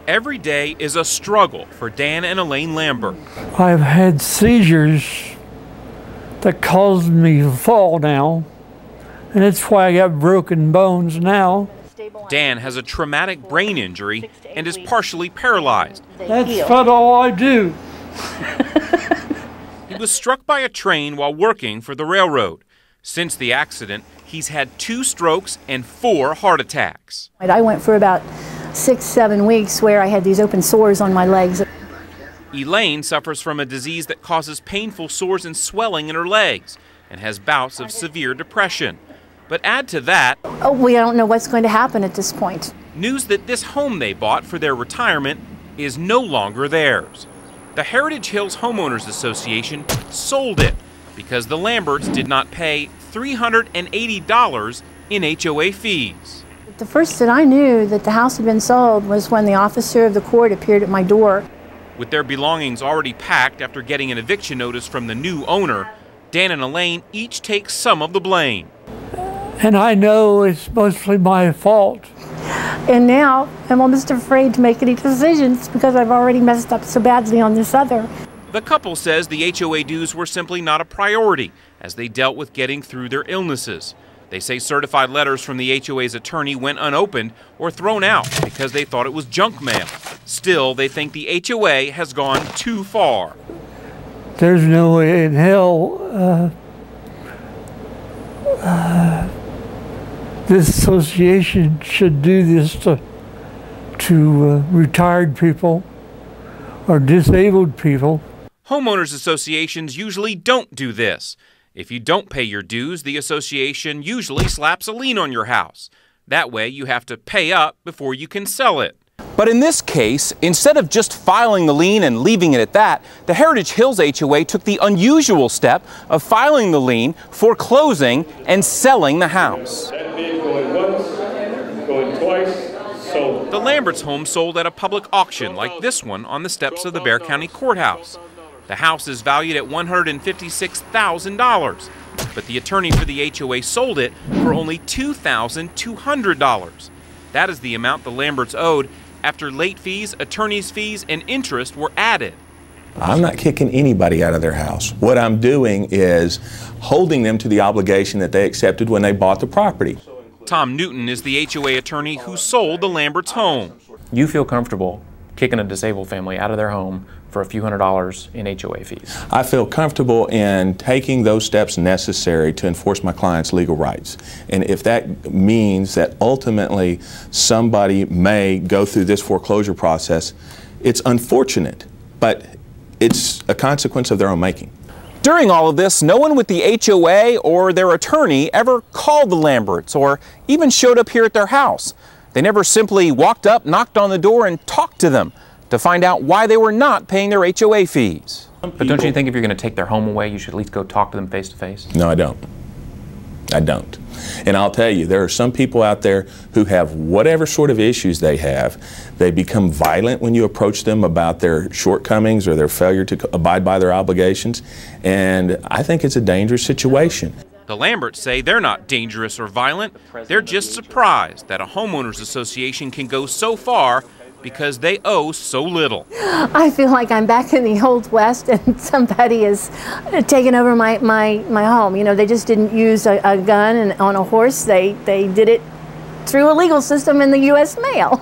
Every day is a struggle for Dan and Elaine Lambert. I've had seizures that caused me to fall now, and that's why I got broken bones now. Dan has a traumatic brain injury and is partially paralyzed. That's about all I do. He was struck by a train while working for the railroad. Since the accident, he's had 2 strokes and 4 heart attacks. I went for about 6-7 weeks where I had these open sores on my legs. Elaine suffers from a disease that causes painful sores and swelling in her legs and has bouts of severe depression. But add to that, we don't know what's going to happen at this point. News that this home they bought for their retirement is no longer theirs. The Heritage Hills Homeowners Association sold it because the Lamberts did not pay $380 in HOA fees. The first that I knew that the house had been sold was when the officer of the court appeared at my door. With their belongings already packed after getting an eviction notice from the new owner, Dan and Elaine each take some of the blame. And I know it's mostly my fault. And now I'm almost afraid to make any decisions because I've already messed up so badly on this other. The couple says the HOA dues were simply not a priority as they dealt with getting through their illnesses. They say certified letters from the HOA's attorney went unopened or thrown out because they thought it was junk mail. Still, they think the HOA has gone too far. There's no way in hell this association should do this to retired people or disabled people. Homeowners associations usually don't do this. If you don't pay your dues, the association usually slaps a lien on your house. That way you have to pay up before you can sell it. But in this case, instead of just filing the lien and leaving it at that, the Heritage Hills HOA took the unusual step of filing the lien, foreclosing, and selling the house. That bid going once, going twice, sold. The Lamberts' home sold at a public auction like this one on the steps of the Bexar County Courthouse. The house is valued at $156,000, but the attorney for the HOA sold it for only $2,200. That is the amount the Lamberts owed after late fees, attorney's fees, and interest were added. I'm not kicking anybody out of their house. What I'm doing is holding them to the obligation that they accepted when they bought the property. Tom Newton is the HOA attorney who sold the Lamberts' home. You feel comfortable kicking a disabled family out of their home for a few $100s in HOA fees? I feel comfortable in taking those steps necessary to enforce my client's legal rights. And if that means that ultimately somebody may go through this foreclosure process, it's unfortunate, but it's a consequence of their own making. During all of this, no one with the HOA or their attorney ever called the Lamberts or even showed up here at their house. They never simply walked up, knocked on the door, and talked to them to find out why they were not paying their HOA fees. But don't you think if you're going to take their home away, you should at least go talk to them face to face? No, I don't. I don't. And I'll tell you, there are some people out there who have whatever sort of issues they have. They become violent when you approach them about their shortcomings or their failure to abide by their obligations. And I think it's a dangerous situation. The Lamberts say they're not dangerous or violent. They're just surprised that a homeowners association can go so far because they owe so little. I feel like I'm back in the Old West and somebody has taken over my home. You know, they just didn't use a gun and on a horse. They did it through a legal system in the U.S. mail.